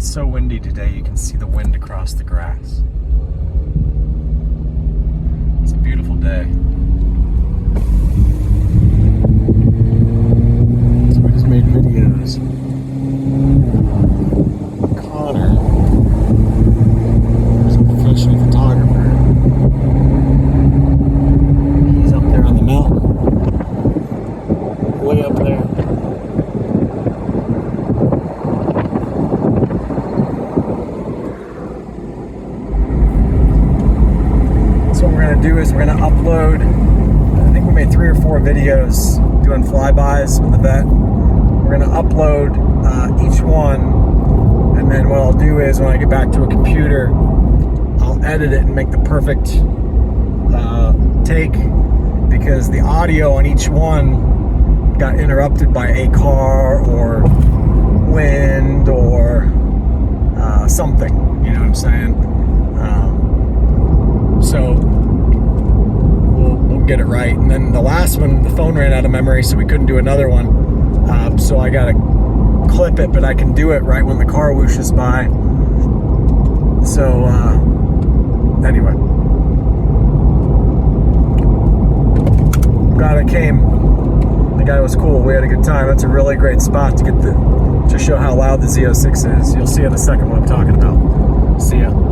It's so windy today, you can see the wind across the grass. It's a beautiful day. So we just made videos. Connor, who's a professional photographer, he's up there on the mountain, way up there. So what we're going to do is we're going to upload, I think we made 3 or 4 videos doing flybys with the vet. We're going to upload each one, and then what I'll do is when I get back to a computer, I'll edit it and make the perfect take, because the audio on each one got interrupted by a car or wind or something, you know what I'm saying? So we'll get it right. And then the last one, the phone ran out of memory, so we couldn't do another one. So I gotta clip it, but I can do it right when the car whooshes by. So anyway, glad I came. The guy was cool. We had a good time. That's a really great spot to show how loud the Z06 is. You'll see in a second what I'm talking about. See ya.